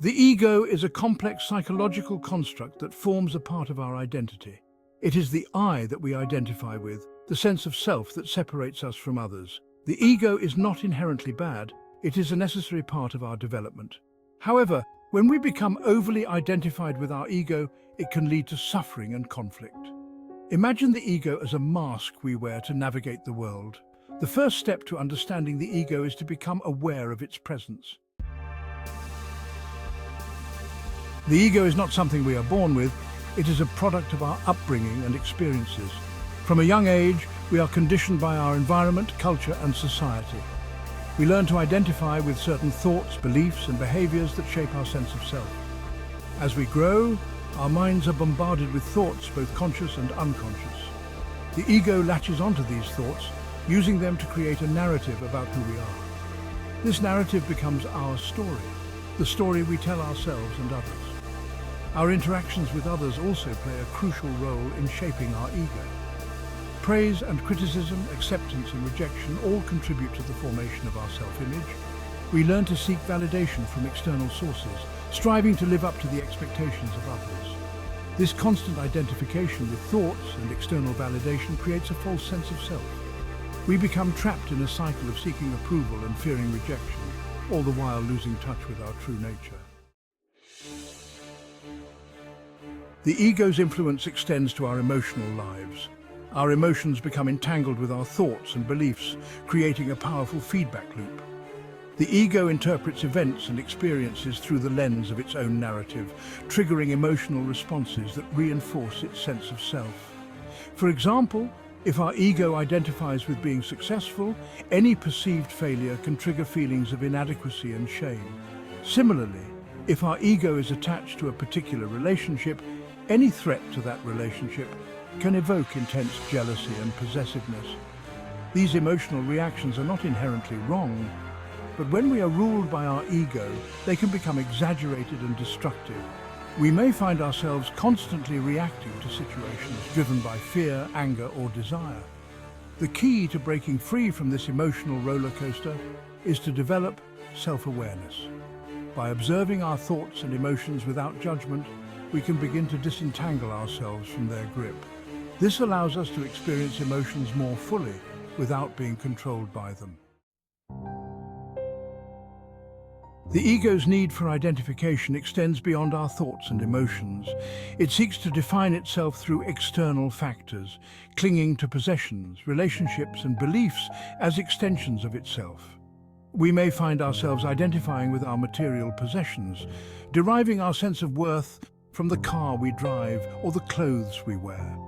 The ego is a complex psychological construct that forms a part of our identity. It is the I that we identify with, the sense of self that separates us from others. The ego is not inherently bad, it is a necessary part of our development. However, when we become overly identified with our ego, it can lead to suffering and conflict. Imagine the ego as a mask we wear to navigate the world. The first step to understanding the ego is to become aware of its presence. The ego is not something we are born with, it is a product of our upbringing and experiences. From a young age, we are conditioned by our environment, culture, and society. We learn to identify with certain thoughts, beliefs, and behaviors that shape our sense of self. As we grow, our minds are bombarded with thoughts, both conscious and unconscious. The ego latches onto these thoughts, using them to create a narrative about who we are. This narrative becomes our story, the story we tell ourselves and others. Our interactions with others also play a crucial role in shaping our ego. Praise and criticism, acceptance and rejection all contribute to the formation of our self-image. We learn to seek validation from external sources, striving to live up to the expectations of others. This constant identification with thoughts and external validation creates a false sense of self. We become trapped in a cycle of seeking approval and fearing rejection, all the while losing touch with our true nature. The ego's influence extends to our emotional lives. Our emotions become entangled with our thoughts and beliefs, creating a powerful feedback loop. The ego interprets events and experiences through the lens of its own narrative, triggering emotional responses that reinforce its sense of self. For example, if our ego identifies with being successful, any perceived failure can trigger feelings of inadequacy and shame. Similarly, if our ego is attached to a particular relationship, any threat to that relationship can evoke intense jealousy and possessiveness. These emotional reactions are not inherently wrong, but when we are ruled by our ego, they can become exaggerated and destructive. We may find ourselves constantly reacting to situations driven by fear, anger, or desire. The key to breaking free from this emotional roller coaster is to develop self-awareness. By observing our thoughts and emotions without judgment, we can begin to disentangle ourselves from their grip. This allows us to experience emotions more fully without being controlled by them. The ego's need for identification extends beyond our thoughts and emotions. It seeks to define itself through external factors, clinging to possessions, relationships, and beliefs as extensions of itself. We may find ourselves identifying with our material possessions, deriving our sense of worth from the car we drive or the clothes we wear.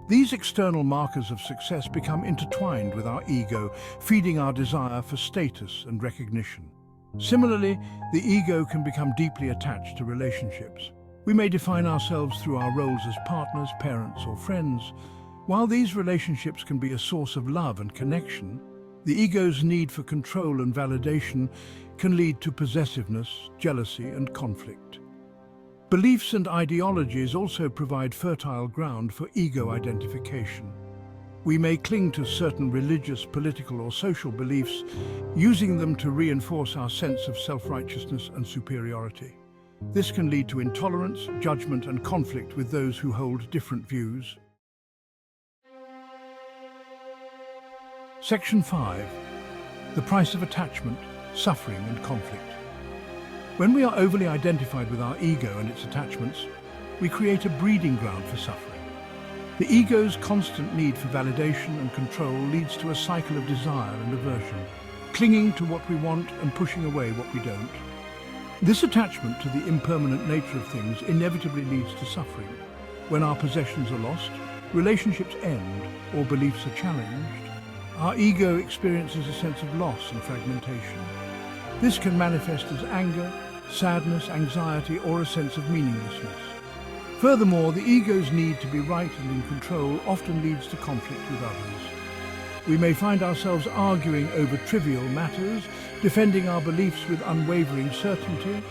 These external markers of success become intertwined with our ego, feeding our desire for status and recognition. Similarly, the ego can become deeply attached to relationships. We may define ourselves through our roles as partners, parents, or friends. While these relationships can be a source of love and connection, the ego's need for control and validation can lead to possessiveness, jealousy, and conflict. Beliefs and ideologies also provide fertile ground for ego identification. We may cling to certain religious, political, or social beliefs, using them to reinforce our sense of self-righteousness and superiority. This can lead to intolerance, judgment, and conflict with those who hold different views. Section 5. The price of attachment, suffering, and conflict. When we are overly identified with our ego and its attachments, we create a breeding ground for suffering. The ego's constant need for validation and control leads to a cycle of desire and aversion, clinging to what we want and pushing away what we don't. This attachment to the impermanent nature of things inevitably leads to suffering. When our possessions are lost, relationships end, or beliefs are challenged, our ego experiences a sense of loss and fragmentation. This can manifest as anger, sadness, anxiety, or a sense of meaninglessness. Furthermore, the ego's need to be right and in control often leads to conflict with others. We may find ourselves arguing over trivial matters, defending our beliefs with unwavering certainty,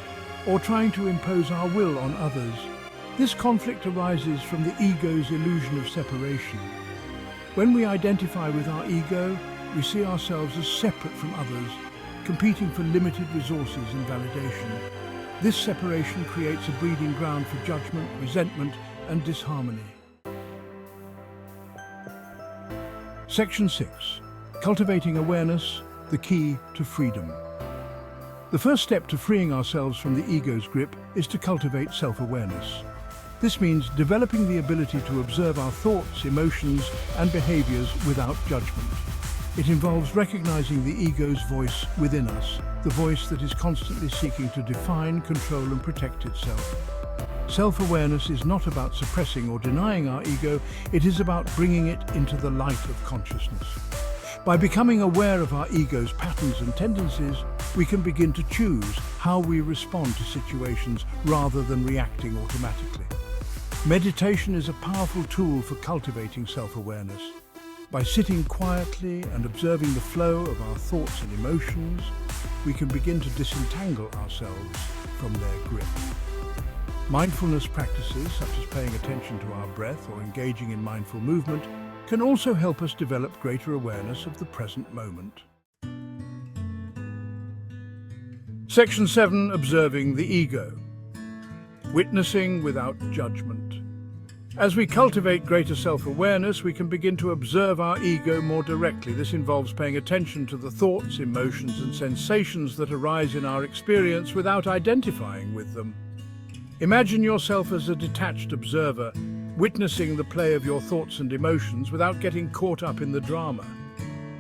or trying to impose our will on others. This conflict arises from the ego's illusion of separation. When we identify with our ego, we see ourselves as separate from others, competing for limited resources and validation. This separation creates a breeding ground for judgment, resentment, and disharmony. Section 6. Cultivating awareness, the key to freedom. The first step to freeing ourselves from the ego's grip is to cultivate self-awareness. This means developing the ability to observe our thoughts, emotions, and behaviors without judgment. It involves recognizing the ego's voice within us, the voice that is constantly seeking to define, control, and protect itself. Self-awareness is not about suppressing or denying our ego, it is about bringing it into the light of consciousness. By becoming aware of our ego's patterns and tendencies, we can begin to choose how we respond to situations rather than reacting automatically. Meditation is a powerful tool for cultivating self-awareness. By sitting quietly and observing the flow of our thoughts and emotions, we can begin to disentangle ourselves from their grip. Mindfulness practices, such as paying attention to our breath or engaging in mindful movement, can also help us develop greater awareness of the present moment. Section 7. Observing the ego. Witnessing without judgment. As we cultivate greater self-awareness, we can begin to observe our ego more directly. This involves paying attention to the thoughts, emotions, and sensations that arise in our experience without identifying with them. Imagine yourself as a detached observer, witnessing the play of your thoughts and emotions without getting caught up in the drama.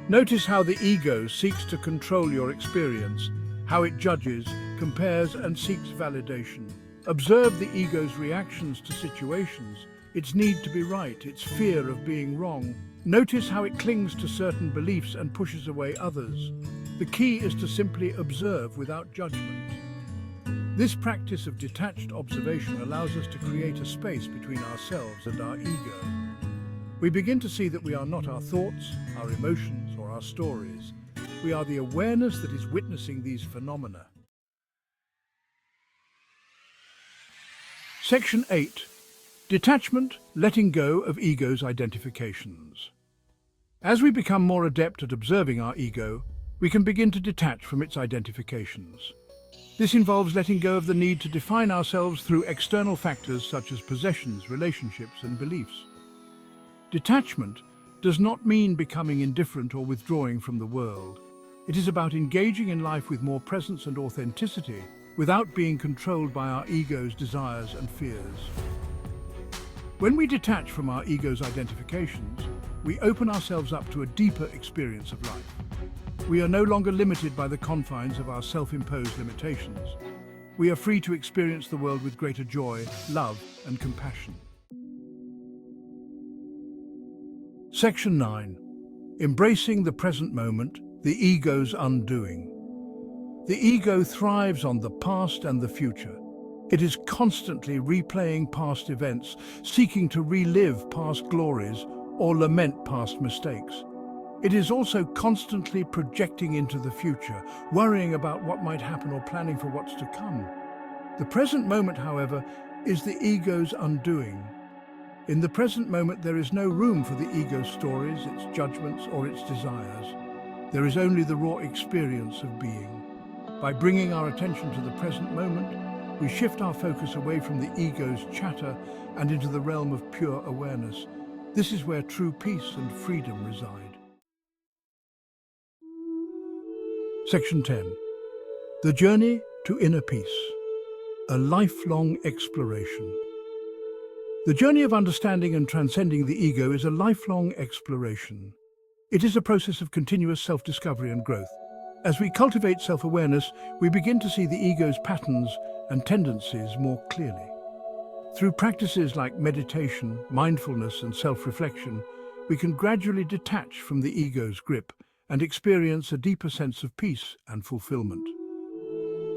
Notice how the ego seeks to control your experience, how it judges, compares, and seeks validation. Observe the ego's reactions to situations, its need to be right, its fear of being wrong. Notice how it clings to certain beliefs and pushes away others. The key is to simply observe without judgment. This practice of detached observation allows us to create a space between ourselves and our ego. We begin to see that we are not our thoughts, our emotions, or our stories. We are the awareness that is witnessing these phenomena. Section 8. Detachment, letting go of ego's identifications. As we become more adept at observing our ego, we can begin to detach from its identifications. This involves letting go of the need to define ourselves through external factors such as possessions, relationships, and beliefs. Detachment does not mean becoming indifferent or withdrawing from the world. It is about engaging in life with more presence and authenticity, without being controlled by our ego's desires and fears. When we detach from our ego's identifications, we open ourselves up to a deeper experience of life. We are no longer limited by the confines of our self-imposed limitations. We are free to experience the world with greater joy, love, and compassion. Section 9. Embracing the present moment, the ego's undoing. The ego thrives on the past and the future. It is constantly replaying past events, seeking to relive past glories or lament past mistakes. It is also constantly projecting into the future, worrying about what might happen or planning for what's to come. The present moment, however, is the ego's undoing. In the present moment, there is no room for the ego's stories, its judgments, or its desires. There is only the raw experience of being. By bringing our attention to the present moment, we shift our focus away from the ego's chatter and into the realm of pure awareness. This is where true peace and freedom reside. Section 10. The journey to inner peace. A lifelong exploration. The journey of understanding and transcending the ego is a lifelong exploration. It is a process of continuous self-discovery and growth. As we cultivate self-awareness, we begin to see the ego's patterns and tendencies more clearly. Through practices like meditation, mindfulness, and self-reflection, we can gradually detach from the ego's grip and experience a deeper sense of peace and fulfillment.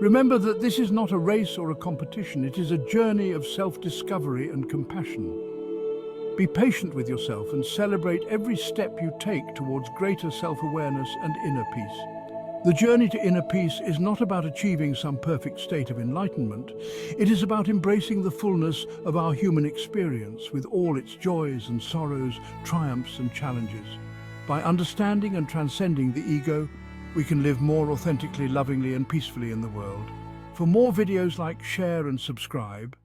Remember that this is not a race or a competition, it is a journey of self-discovery and compassion. Be patient with yourself and celebrate every step you take towards greater self-awareness and inner peace. The journey to inner peace is not about achieving some perfect state of enlightenment. It is about embracing the fullness of our human experience with all its joys and sorrows, triumphs and challenges. By understanding and transcending the ego, we can live more authentically, lovingly and peacefully in the world. For more videos like share and subscribe.